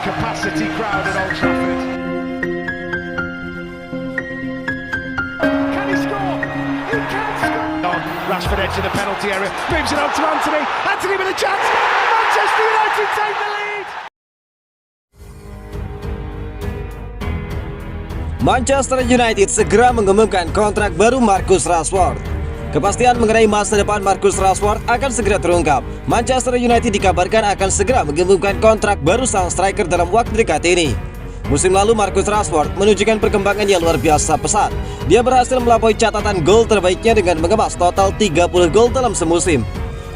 capacity crowd at Old Trafford. Can he score? He can score! Rashford edge of the penalty area, moves it on to Anthony. Anthony with a chance. Manchester United take the lead. Manchester United segera mengumumkan kontrak baru Marcus Rashford. Kepastian mengenai masa depan Marcus Rashford akan segera terungkap. Manchester United dikabarkan akan segera mengumumkan kontrak baru sang striker dalam waktu dekat ini. Musim lalu Marcus Rashford menunjukkan perkembangan yang luar biasa pesat. Dia berhasil melampaui catatan gol terbaiknya dengan mengemas total 30 gol dalam semusim.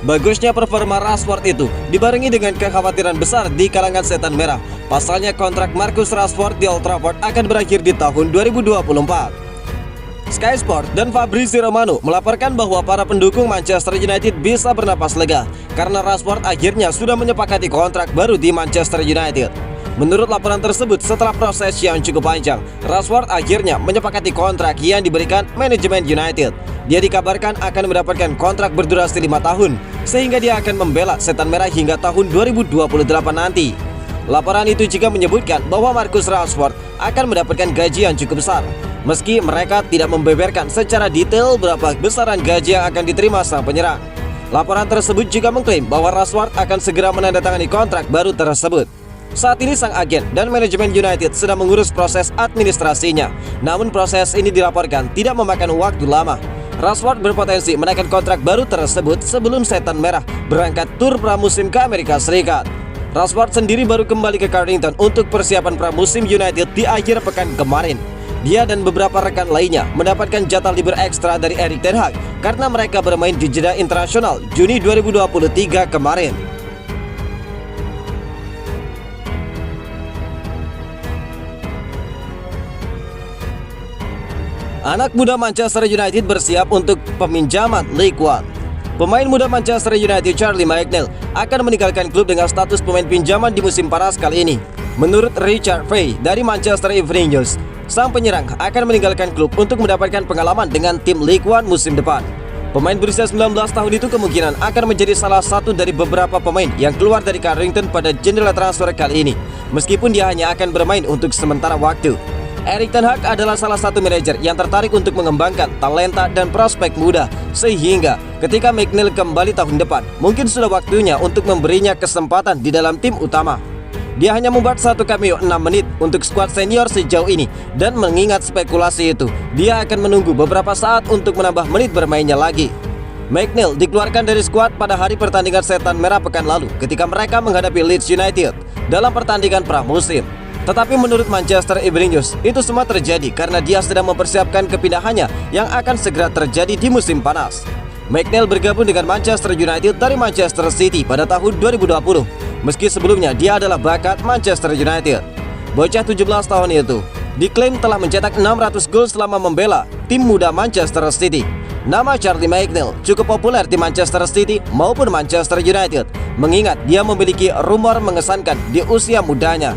Bagusnya performa Rashford itu dibarengi dengan kekhawatiran besar di kalangan setan merah. Pasalnya kontrak Marcus Rashford di Old Trafford akan berakhir di tahun 2024. Sky Sport dan Fabrizio Romano melaporkan bahwa para pendukung Manchester United bisa bernapas lega karena Rashford akhirnya sudah menyepakati kontrak baru di Manchester United. Menurut laporan tersebut, setelah proses yang cukup panjang, Rashford akhirnya menyepakati kontrak yang diberikan manajemen United. Dia dikabarkan akan mendapatkan kontrak berdurasi 5 tahun, sehingga dia akan membela setan merah hingga tahun 2028 nanti. Laporan itu juga menyebutkan bahwa Marcus Rashford akan mendapatkan gaji yang cukup besar. Meski mereka tidak membeberkan secara detail berapa besaran gaji yang akan diterima sang penyerang. Laporan tersebut juga mengklaim bahwa Rashford akan segera menandatangani kontrak baru tersebut. Saat ini sang agen dan manajemen United sedang mengurus proses administrasinya. Namun proses ini dilaporkan tidak memakan waktu lama. Rashford berpotensi menaikkan kontrak baru tersebut sebelum setan merah berangkat tur pramusim ke Amerika Serikat. Rashford sendiri baru kembali ke Carrington untuk persiapan pramusim United di akhir pekan kemarin. Dia dan beberapa rekan lainnya mendapatkan jatah libur ekstra dari Erik ten Hag karena mereka bermain di jeda internasional Juni 2023 kemarin. Anak muda Manchester United bersiap untuk peminjaman League One. Pemain muda Manchester United Charlie Magnell akan meninggalkan klub dengan status pemain pinjaman di musim panas kali ini. Menurut Richard Fay dari Manchester Evening News, sang penyerang akan meninggalkan klub untuk mendapatkan pengalaman dengan tim League One musim depan. Pemain berusia 19 tahun itu kemungkinan akan menjadi salah satu dari beberapa pemain yang keluar dari Carrington pada jendela transfer kali ini, meskipun dia hanya akan bermain untuk sementara waktu. Erik ten Hag adalah salah satu manajer yang tertarik untuk mengembangkan talenta dan prospek muda, sehingga ketika Magnell kembali tahun depan, mungkin sudah waktunya untuk memberinya kesempatan di dalam tim utama. Dia hanya membuat satu cameo 6 menit untuk skuad senior sejauh ini, dan mengingat spekulasi itu, dia akan menunggu beberapa saat untuk menambah menit bermainnya lagi. Magnell dikeluarkan dari skuad pada hari pertandingan setan merah pekan lalu ketika mereka menghadapi Leeds United dalam pertandingan pramusim. Tetapi menurut Manchester Evening News, itu semua terjadi karena dia sedang mempersiapkan kepindahannya yang akan segera terjadi di musim panas. Magnell bergabung dengan Manchester United dari Manchester City pada tahun 2020. Meski sebelumnya dia adalah bakat Manchester United. Bocah 17 tahun itu diklaim telah mencetak 600 gol selama membela tim muda Manchester City. Nama Charlie Magnell cukup populer di Manchester City maupun Manchester United, mengingat dia memiliki rumor mengesankan di usia mudanya.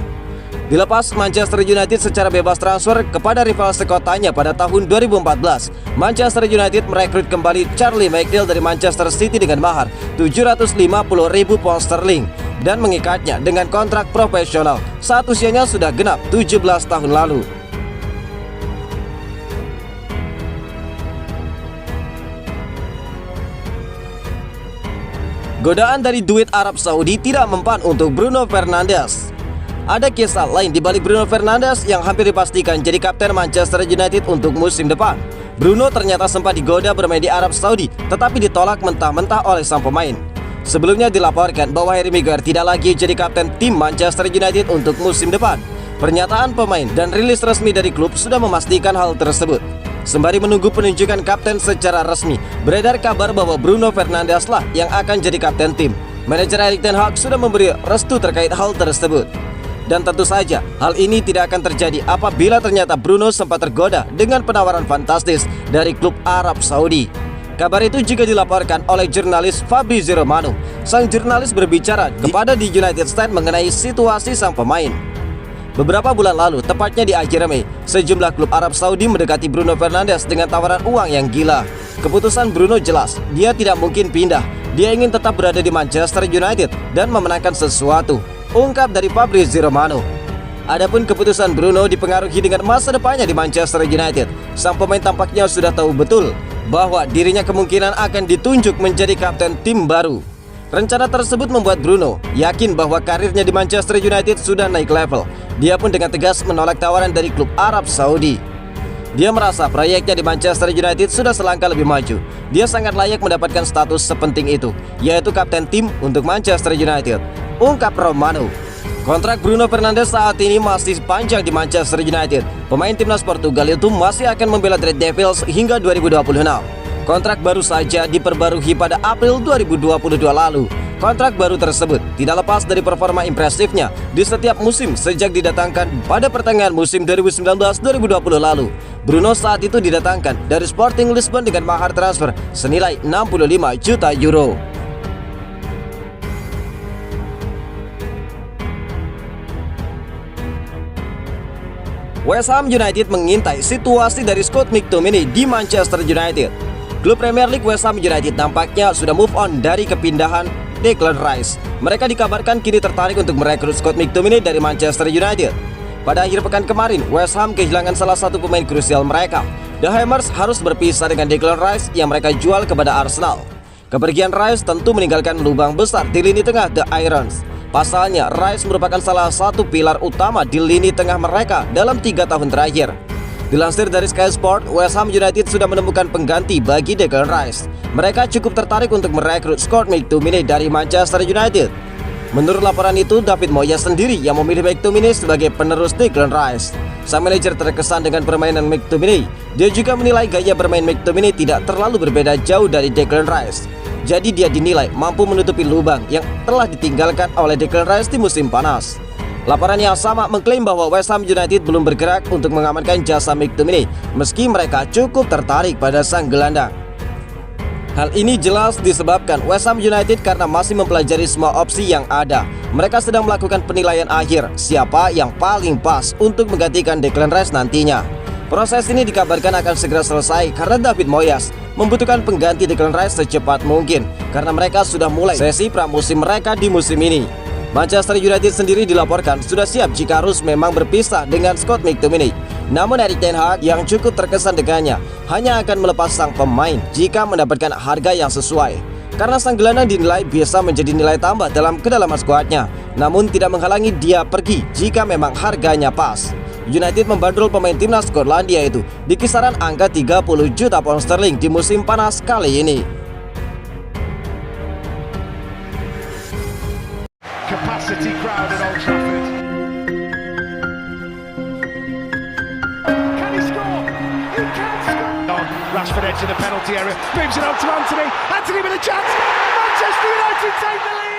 Dilepas Manchester United secara bebas transfer kepada rival sekotanya pada tahun 2014, Manchester United merekrut kembali Charlie Magnell dari Manchester City dengan mahar 750.000 pound sterling dan mengikatnya dengan kontrak profesional saat usianya sudah genap 17 tahun lalu. Godaan dari duit Arab Saudi tidak mempan untuk Bruno Fernandes. Ada kisah lain di balik Bruno Fernandes yang hampir dipastikan jadi kapten Manchester United untuk musim depan. Bruno ternyata sempat digoda bermain di Arab Saudi, tetapi ditolak mentah-mentah oleh sang pemain. Sebelumnya dilaporkan bahwa Harry Maguire tidak lagi jadi kapten tim Manchester United untuk musim depan. Pernyataan pemain dan rilis resmi dari klub sudah memastikan hal tersebut. Sembari menunggu penunjukan kapten secara resmi, beredar kabar bahwa Bruno Fernandes lah yang akan jadi kapten tim. Manajer Erik ten Hag sudah memberi restu terkait hal tersebut. Dan tentu saja, hal ini tidak akan terjadi apabila ternyata Bruno sempat tergoda dengan penawaran fantastis dari klub Arab Saudi. Kabar itu juga dilaporkan oleh jurnalis Fabrizio Romano. Sang jurnalis berbicara kepada di United Stand mengenai situasi sang pemain. Beberapa bulan lalu, tepatnya di akhir Mei, sejumlah klub Arab Saudi mendekati Bruno Fernandes dengan tawaran uang yang gila. Keputusan Bruno jelas, dia tidak mungkin pindah. Dia ingin tetap berada di Manchester United dan memenangkan sesuatu. ungkap dari Fabrizio Romano. Adapun keputusan Bruno dipengaruhi dengan masa depannya di Manchester United. Sang pemain tampaknya sudah tahu betul bahwa dirinya kemungkinan akan ditunjuk menjadi kapten tim baru. Rencana tersebut membuat Bruno yakin bahwa karirnya di Manchester United sudah naik level. Dia pun dengan tegas menolak tawaran dari klub Arab Saudi. Dia merasa proyeknya di Manchester United sudah selangkah lebih maju. Dia sangat layak mendapatkan status sepenting itu, yaitu kapten tim untuk Manchester United, ungkap Romano. Kontrak Bruno Fernandes saat ini masih panjang di Manchester United. Pemain timnas Portugal itu masih akan membela Red Devils hingga 2026. Kontrak baru saja diperbarui pada April 2022 lalu. Kontrak baru tersebut tidak lepas dari performa impresifnya di setiap musim sejak didatangkan pada pertengahan musim 2019-2020 lalu. Bruno saat itu didatangkan dari Sporting Lisbon dengan mahar transfer senilai 65 juta euro. West Ham United mengintai situasi dari Scott McTominay di Manchester United. Klub Premier League West Ham United nampaknya sudah move on dari kepindahan Declan Rice. Mereka dikabarkan kini tertarik untuk merekrut Scott McTominay dari Manchester United. Pada akhir pekan kemarin, West Ham kehilangan salah satu pemain krusial mereka. The Hammers harus berpisah dengan Declan Rice yang mereka jual kepada Arsenal. Kepergian Rice tentu meninggalkan lubang besar di lini tengah The Irons. Pasalnya, Rice merupakan salah satu pilar utama di lini tengah mereka dalam 3 tahun terakhir. Dilansir dari Sky Sport, West Ham United sudah menemukan pengganti bagi Declan Rice. Mereka cukup tertarik untuk merekrut Scott McTominay dari Manchester United. Menurut laporan itu, David Moyes sendiri yang memilih McTominay sebagai penerus Declan Rice. Sang manajer terkesan dengan permainan McTominay. Dia juga menilai gaya bermain McTominay tidak terlalu berbeda jauh dari Declan Rice. Jadi dia dinilai mampu menutupi lubang yang telah ditinggalkan oleh Declan Rice di musim panas. Laporan yang sama mengklaim bahwa West Ham United belum bergerak untuk mengamankan jasa McTominay meski mereka cukup tertarik pada sang gelandang. Hal ini jelas disebabkan West Ham United karena masih mempelajari semua opsi yang ada. Mereka sedang melakukan penilaian akhir siapa yang paling pas untuk menggantikan Declan Rice nantinya. Proses ini dikabarkan akan segera selesai karena David Moyes membutuhkan pengganti Declan Rice secepat mungkin karena mereka sudah mulai sesi pramusim mereka di musim ini. Manchester United sendiri dilaporkan sudah siap jika harus memang berpisah dengan Scott McTominay. Namun Erik ten Hag yang cukup terkesan dengannya hanya akan melepas sang pemain jika mendapatkan harga yang sesuai. Karena sang gelandang dinilai bisa menjadi nilai tambah dalam kedalaman skuadnya, namun tidak menghalangi dia pergi jika memang harganya pas. United membandrol pemain timnas Skotlandia itu di kisaran angka 30 juta pound sterling di musim panas kali ini. Capacity crowd at Old Trafford. Can he score? He can score. Rashford edge of the penalty area, moves it on to Anthony. Anthony with a chance. Manchester United take the lead.